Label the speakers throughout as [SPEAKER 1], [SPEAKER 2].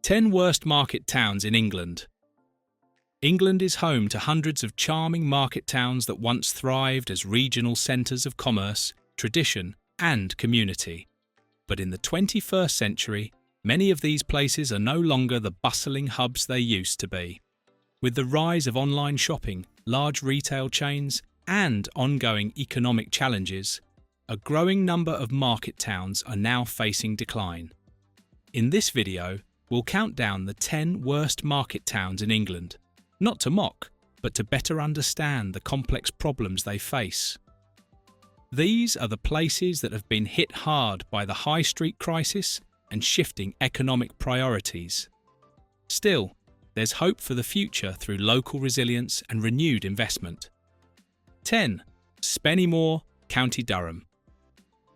[SPEAKER 1] 10 Worst Market Towns in England. England is home to hundreds of charming market towns that once thrived as regional centres of commerce, tradition and community. But in the 21st century, many of these places are no longer the bustling hubs they used to be. With the rise of online shopping, large retail chains and ongoing economic challenges, a growing number of market towns are now facing decline. In this video, we'll count down the 10 worst market towns in England, not to mock, but to better understand the complex problems they face. These are the places that have been hit hard by the high street crisis and shifting economic priorities. Still, there's hope for the future through local resilience and renewed investment. 10. Spennymoor, County Durham.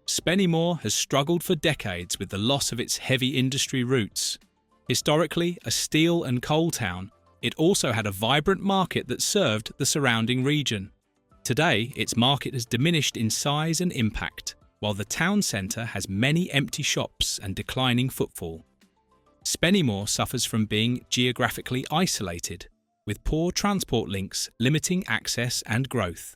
[SPEAKER 1] Spennymore has struggled for decades with the loss of its heavy industry roots. Historically a steel and coal town, it also had a vibrant market that served the surrounding region. Today, its market has diminished in size and impact, while the town centre has many empty shops and declining footfall. Spennymore suffers from being geographically isolated, with poor transport links limiting access and growth.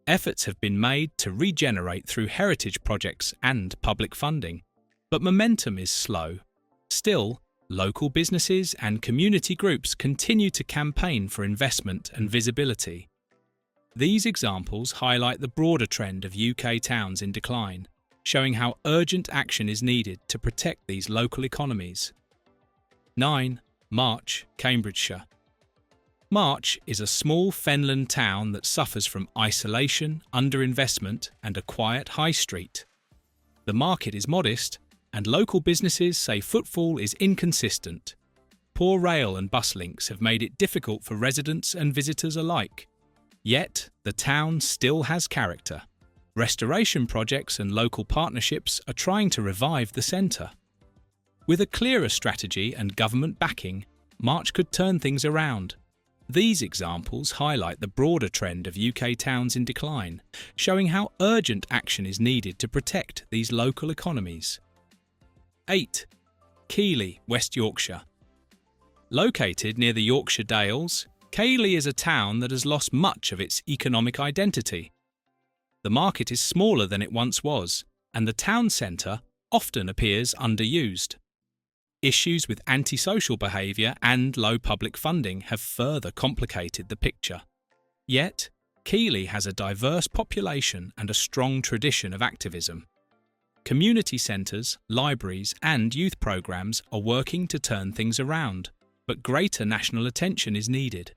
[SPEAKER 1] Efforts have been made to regenerate through heritage projects and public funding, but momentum is slow. Still, local businesses and community groups continue to campaign for investment and visibility. These examples highlight the broader trend of UK towns in decline, showing how urgent action is needed to protect these local economies. 9. March, Cambridgeshire. March is a small fenland town that suffers from isolation, underinvestment and a quiet high street. The market is modest, and local businesses say footfall is inconsistent. Poor rail and bus links have made it difficult for residents and visitors alike. Yet, the town still has character. Restoration projects and local partnerships are trying to revive the centre. With a clearer strategy and government backing, March could turn things around. These examples highlight the broader trend of UK towns in decline, showing how urgent action is needed to protect these local economies. 8. Keeley, West Yorkshire. Located near the Yorkshire Dales, Keeley is a town that has lost much of its economic identity. The market is smaller than it once was, and the town centre often appears underused. Issues with antisocial behaviour and low public funding have further complicated the picture. Yet, Keeley has a diverse population and a strong tradition of activism. Community centres, libraries and youth programmes are working to turn things around, but greater national attention is needed.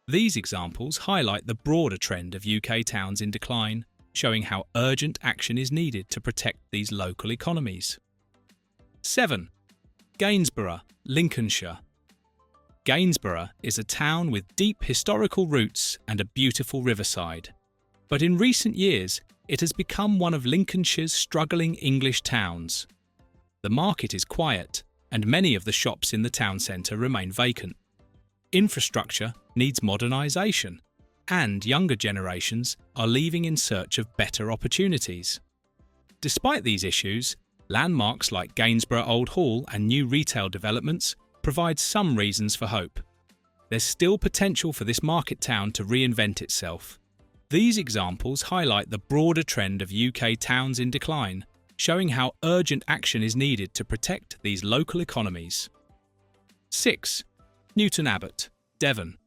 [SPEAKER 1] These examples highlight the broader trend of UK towns in decline, showing how urgent action is needed to protect these local economies. 7. Gainsborough, Lincolnshire. Gainsborough is a town with deep historical roots and a beautiful riverside. But in recent years, it has become one of Lincolnshire's struggling English towns. The market is quiet, and many of the shops in the town centre remain vacant. Infrastructure needs modernisation, and younger generations are leaving in search of better opportunities. Despite these issues, landmarks like Gainsborough Old Hall and new retail developments provide some reasons for hope. There's still potential for this market town to reinvent itself. These examples highlight the broader trend of UK towns in decline, showing how urgent action is needed to protect these local economies. 6. Newton Abbott, Devon.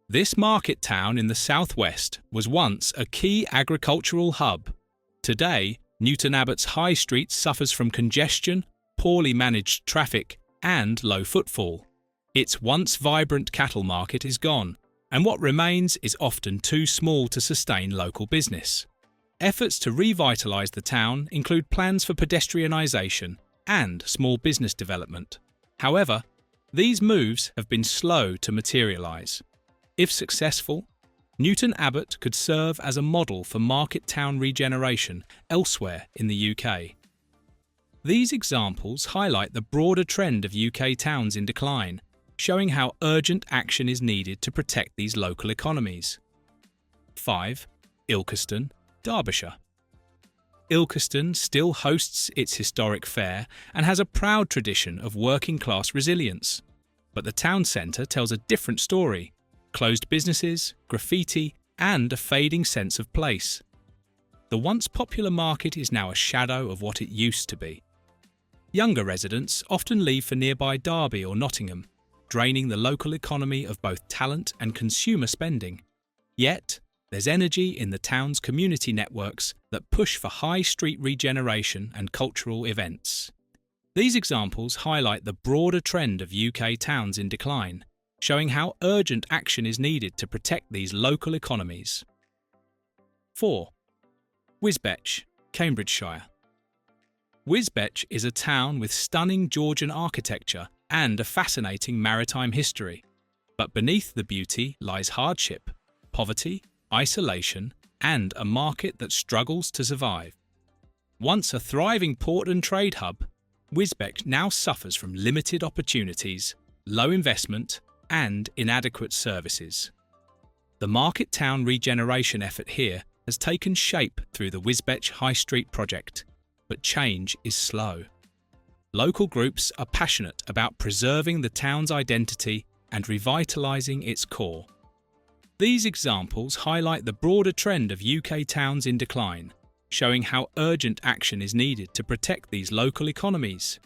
[SPEAKER 1] This market town in the southwest was once a key agricultural hub. Today, Newton Abbott's high street suffers from congestion, poorly managed traffic and low footfall. Its once vibrant cattle market is gone, and what remains is often too small to sustain local business. Efforts to revitalise the town include plans for pedestrianisation and small business development. However, these moves have been slow to materialise. If successful, Newton Abbott could serve as a model for market town regeneration elsewhere in the UK. These examples highlight the broader trend of UK towns in decline, showing how urgent action is needed to protect these local economies. 5. Ilkeston, Derbyshire. Ilkeston still hosts its historic fair and has a proud tradition of working-class resilience. But the town centre tells a different story: closed businesses, graffiti, and a fading sense of place. The once popular market is now a shadow of what it used to be. Younger residents often leave for nearby Derby or Nottingham, draining the local economy of both talent and consumer spending. Yet, there's energy in the town's community networks that push for high street regeneration and cultural events. These examples highlight the broader trend of UK towns in decline, showing how urgent action is needed to protect these local economies. 4. Wisbech, Cambridgeshire. Wisbech is a town with stunning Georgian architecture and a fascinating maritime history. But beneath the beauty lies hardship, poverty, isolation, and a market that struggles to survive. Once a thriving port and trade hub, Wisbech now suffers from limited opportunities, low investment, and inadequate services. The market town regeneration effort here has taken shape through the Wisbech High Street project, but change is slow. Local groups are passionate about preserving the town's identity and revitalising its core. These examples highlight the broader trend of UK towns in decline, showing how urgent action is needed to protect these local economies.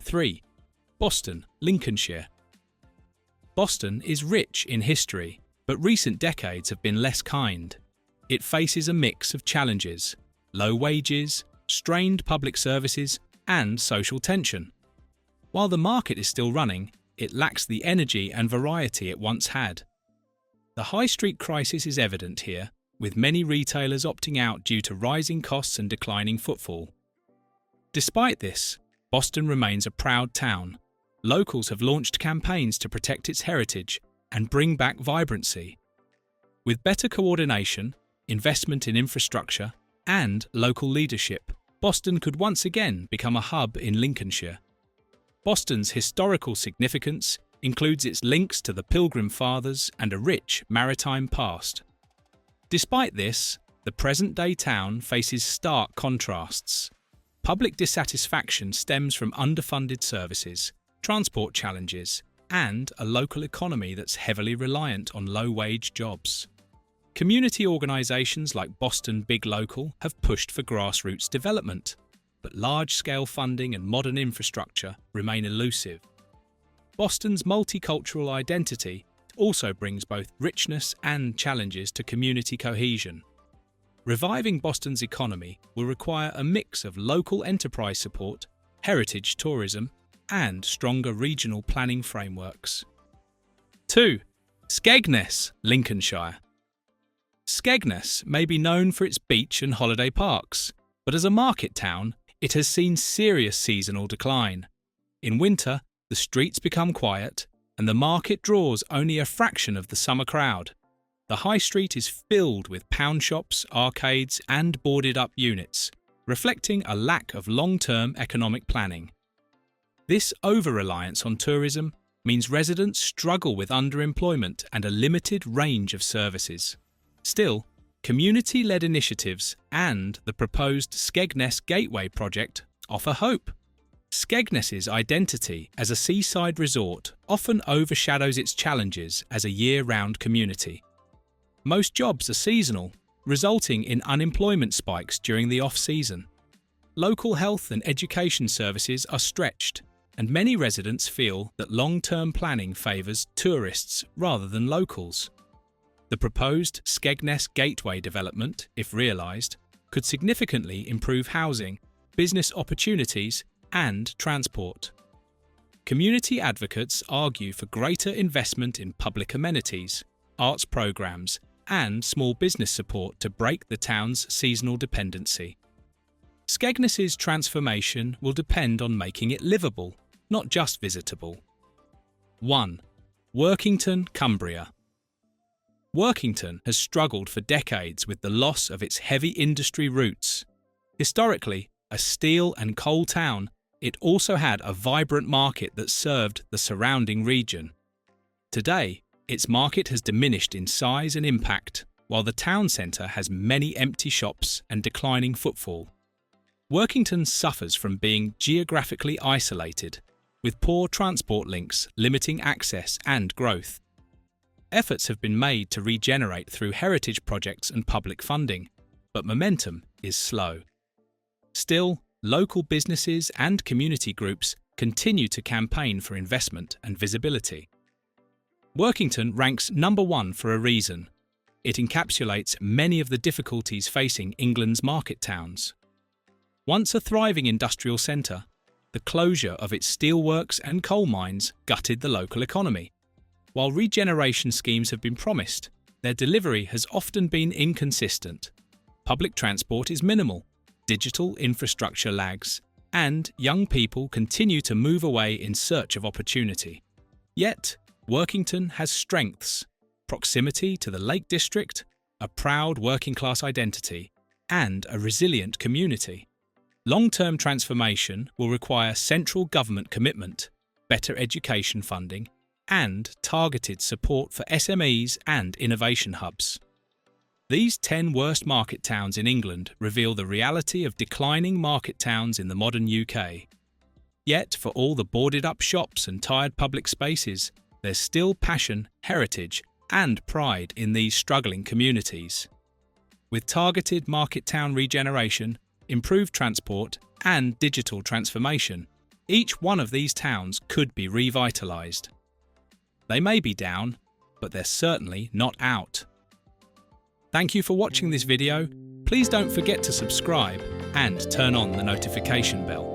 [SPEAKER 1] 3. Boston, Lincolnshire. Boston is rich in history, but recent decades have been less kind. It faces a mix of challenges: low wages, strained public services, and social tension. While the market is still running, it lacks the energy and variety it once had. The high street crisis is evident here, with many retailers opting out due to rising costs and declining footfall. Despite this, Boston remains a proud town. Locals have launched campaigns to protect its heritage and bring back vibrancy. With better coordination, investment in infrastructure, and local leadership, Boston could once again become a hub in Lincolnshire. Boston's historical significance includes its links to the Pilgrim Fathers and a rich maritime past. Despite this, the present-day town faces stark contrasts. Public dissatisfaction stems from underfunded services, transport challenges, and a local economy that's heavily reliant on low-wage jobs. Community organisations like Boston Big Local have pushed for grassroots development, but large-scale funding and modern infrastructure remain elusive. Boston's multicultural identity also brings both richness and challenges to community cohesion. Reviving Boston's economy will require a mix of local enterprise support, heritage tourism, and stronger regional planning frameworks. 2. Skegness, Lincolnshire. Skegness may be known for its beach and holiday parks, but as a market town, it has seen serious seasonal decline. In winter, the streets become quiet, and the market draws only a fraction of the summer crowd. The high street is filled with pound shops, arcades, and boarded-up units, reflecting a lack of long-term economic planning. This over-reliance on tourism means residents struggle with underemployment and a limited range of services. Still, community-led initiatives and the proposed Skegness Gateway project offer hope. Skegness's identity as a seaside resort often overshadows its challenges as a year-round community. Most jobs are seasonal, resulting in unemployment spikes during the off-season. Local health and education services are stretched, and many residents feel that long-term planning favours tourists rather than locals. The proposed Skegness Gateway development, if realised, could significantly improve housing, business opportunities, and transport. Community advocates argue for greater investment in public amenities, arts programmes, and small business support to break the town's seasonal dependency. Skegness's transformation will depend on making it livable, not just visitable. 1. Workington, Cumbria. Workington has struggled for decades with the loss of its heavy industry roots. Historically, a steel and coal town, it also had a vibrant market that served the surrounding region. Today, its market has diminished in size and impact, while the town centre has many empty shops and declining footfall. Workington suffers from being geographically isolated, with poor transport links limiting access and growth. Efforts have been made to regenerate through heritage projects and public funding, but momentum is slow. Still, local businesses and community groups continue to campaign for investment and visibility. Workington ranks number 1 for a reason. It encapsulates many of the difficulties facing England's market towns. Once a thriving industrial centre, the closure of its steelworks and coal mines gutted the local economy. While regeneration schemes have been promised, their delivery has often been inconsistent. Public transport is minimal, digital infrastructure lags, and young people continue to move away in search of opportunity. Yet, Workington has strengths: proximity to the Lake District, a proud working-class identity, and a resilient community. Long-term transformation will require central government commitment, better education funding, and targeted support for SMEs and innovation hubs. These 10 worst market towns in England reveal the reality of declining market towns in the modern UK. Yet, for all the boarded-up shops and tired public spaces, there's still passion, heritage, and pride in these struggling communities. With targeted market town regeneration, improved transport, and digital transformation, each one of these towns could be revitalised. They may be down, but they're certainly not out. Thank you for watching this video. Please don't forget to subscribe and turn on the notification bell.